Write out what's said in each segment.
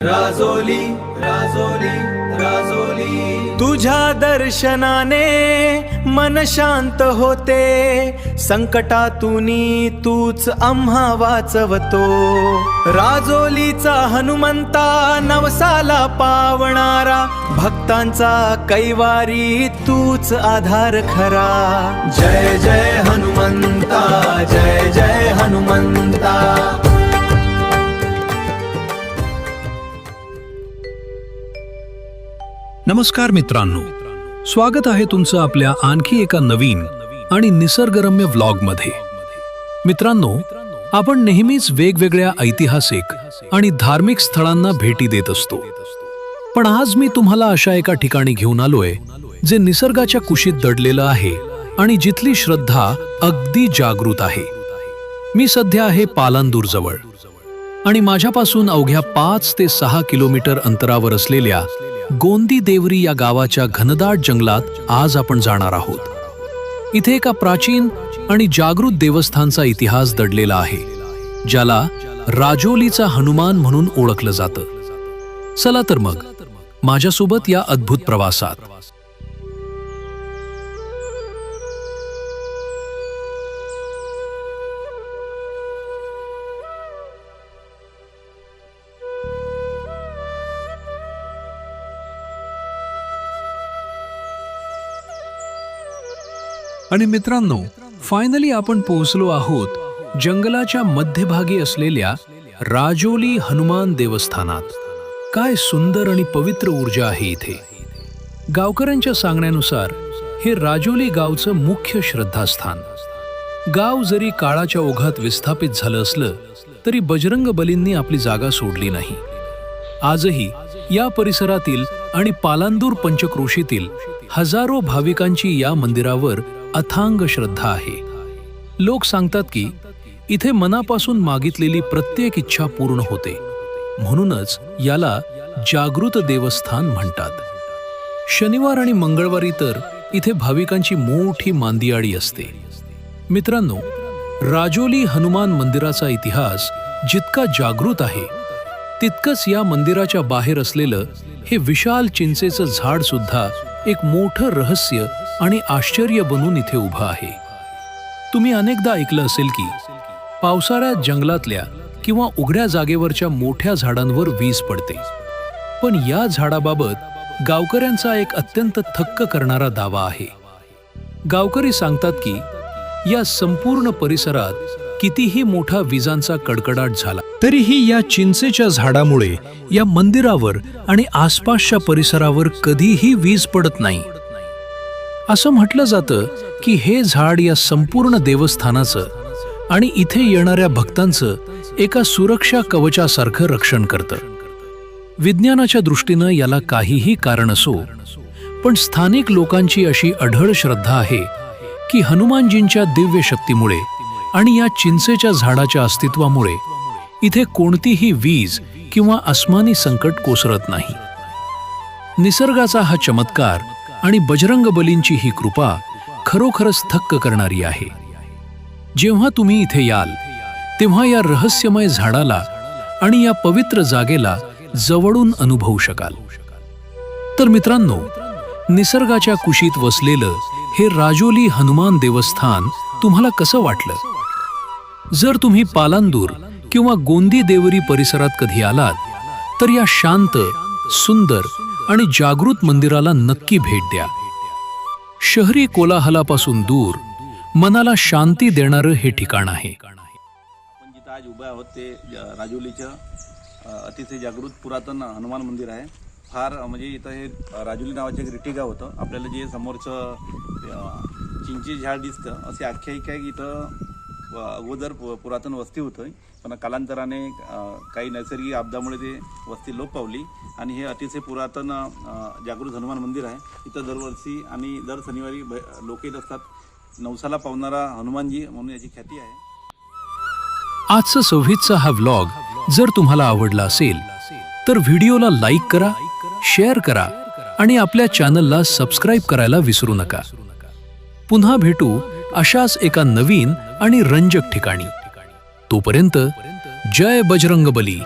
राजोली राजोली राजोली, तुझ्या दर्शनाने मन शांत होते, संकटातून तूच आम्हा वाचवतो. राजोलीचा हनुमंता नवसाला पावणारा, भक्तांचा कैवारी तूच आधार खरा. जय जय हनुमंता, जय जय हनुमंता. नमस्कार मित्रांनो, स्वागत आहे तुमचं आपल्या आणखी एका नवीन आणि निसर्गरम्य व्लॉगमध्ये. मित्रांनो, आपण नेहमीच वेगवेगळ्या ऐतिहासिक आणि धार्मिक स्थळांना भेटी देत असतो, पण आज मी तुम्हाला अशा एका ठिकाणी घेऊन आलोय जे निसर्गाच्या कुशीत दडलेलं आहे आणि जिथली श्रद्धा अगदी जागृत आहे. मी सध्या आहे पालांदूर जवळ आणि माझ्यापासून अवघ्या 5 ते 6 किलोमीटर अंतरावर असलेल्या गोंदी देवरी या गावाच्या घनदाट जंगलात आज आपण जाणार आहोत. इथे एका प्राचीन आणि जागृत देवस्थानचा इतिहास दडलेला आहे, ज्याला राजोलीचा हनुमान म्हणून ओळखलं जातं. चला तर मग माझ्यासोबत या अद्भुत प्रवासात. आणि मित्रांनो, फायनली आपण पोहोचलो आहोत जंगलाच्या मध्यभागी असलेल्या राजोली हनुमान देवस्थानात. काय सुंदर आणि पवित्र ऊर्जा आहे इथे. गावकऱ्यांच्या सांगण्यानुसार हे राजोली गावचं मुख्य श्रद्धास्थान. गाव जरी काळाच्या ओघात विस्थापित झालं असलं तरी बजरंग बलींनी आपली जागा सोडली नाही. आजही या परिसरातील आणि पालांदूर पंचक्रोशीतील हजारो भाविकांची या मंदिरावर अथांग श्रद्धा आहे. लोक सांगतात की इथे मनापासून मागितलेली प्रत्येक इच्छा पूर्ण होते, म्हणूनच याला जागृत देवस्थान म्हणतात. शनिवार आणि मंगळवारी तर इथे भाविकांची मोठी मांदियाळी असते. मित्रांनो, राजोली हनुमान मंदिराचा इतिहास जितका जागृत आहे तितकंच या मंदिराच्या बाहेर असलेलं हे विशाल चिंचेचं झाड सुद्धा एक मोठं रहस्य आणि आश्चर्य बनून इथे उभं आहे. तुम्ही अनेकदा ऐकलं असेल की पावसाळ्यात जंगलातल्या किंवा उघड्या जागेवरच्या मोठ्या झाडांवर वीज पडते, पण या झाडाबाबत गावकऱ्यांचा एक अत्यंत थक्क करणारा दावा आहे. गावकरी सांगतात की या संपूर्ण परिसरात कितीही मोठा विजांचा कडकडाट झाला तरीही या चिंचेच्या झाडामुळे या मंदिरावर आणि आसपासच्या परिसरावर कधीही वीज पडत नाही. असं म्हटलं जातं की हे झाड या संपूर्ण देवस्थानाचं आणि इथे येणाऱ्या भक्तांचं एका सुरक्षा कवचासारखं रक्षण करतं. विज्ञानाच्या दृष्टीनं याला काहीही कारण असो, पण स्थानिक लोकांची अशी अढळ श्रद्धा आहे की हनुमानजींच्या दिव्य शक्तीमुळे आणि या चिंचेच्या झाडाच्या अस्तित्वामुळे इथे कोणतीही वीज किंवा आसमानी संकट कोसळत नाही. निसर्गाचा हा चमत्कार आणि बजरंग बलींची ही कृपा खरोखरच थक्क करणारी आहे. जेव्हा तुम्ही इथे याल तेव्हा या रहस्यमय झाडाला आणि या पवित्र जागेला जवळून अनुभवू शकाल. तर मित्रांनो, निसर्गाच्या कुशीत वसलेलं हे राजोली हनुमान देवस्थान तुम्हाला कसं वाटलं? जर तुम्ही पालांदूर किंवा गोंदी देवरी परिसरात कधी आलात तर या शांत, सुंदर आणि जागृत मंदिराला नक्की भेट द्या. शहरी कोलाहलापासून दूर मनाला शांती देणारं हे ठिकाण आहे. आपण जिथं आज उभे आहोत ते राजोलीचं अतिशय जागृत पुरातन हनुमान मंदिर आहे. फार म्हणजे इथं हे राजोली नावाचं एक रिटी गाव होतं. आपल्याला जे समोरचं चिंचे झाड दिसतं असे आख्यायिका आहे की इथं अगोदर पुरातन वस्ती होतं, पण कालांतराने काही नैसर्गिक आपदामुळे ते वस्ती लोप पावली आणि हे अतिशय पुरातन जागृत हनुमान मंदिर आहे. इथं दरवर्षी आणि दर शनिवारी लोक येत असतात. नवसाला पावणारा हनुमानजी म्हणून याची ख्याती आहे. आजचा 26चा हा व्लॉग जर तुम्हाला आवडला असेल तर व्हिडिओला लाईक करा, शेअर करा आणि आपल्या चॅनलला सबस्क्राईब करायला विसरू नका. पुन्हा भेटू अशाच एका नवीन आणि रंजक ठिकाणी. तोपर्यंत जय बजरंग बली.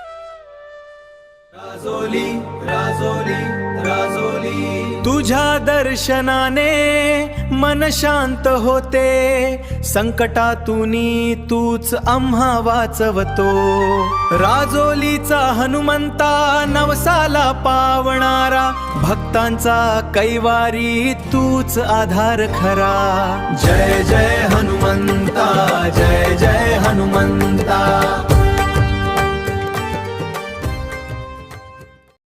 राजोली राजोली राजोली तुझ्या दर्शनाने मन शांत होते, संकटातून तूच आम्हा वाचवतो. राजोलीचा हनुमंता नवसाला पावणारा, भक्तांचा कैवारी तूच आधार खरा. जय जय हनुमंता, जय जय हनुमंता.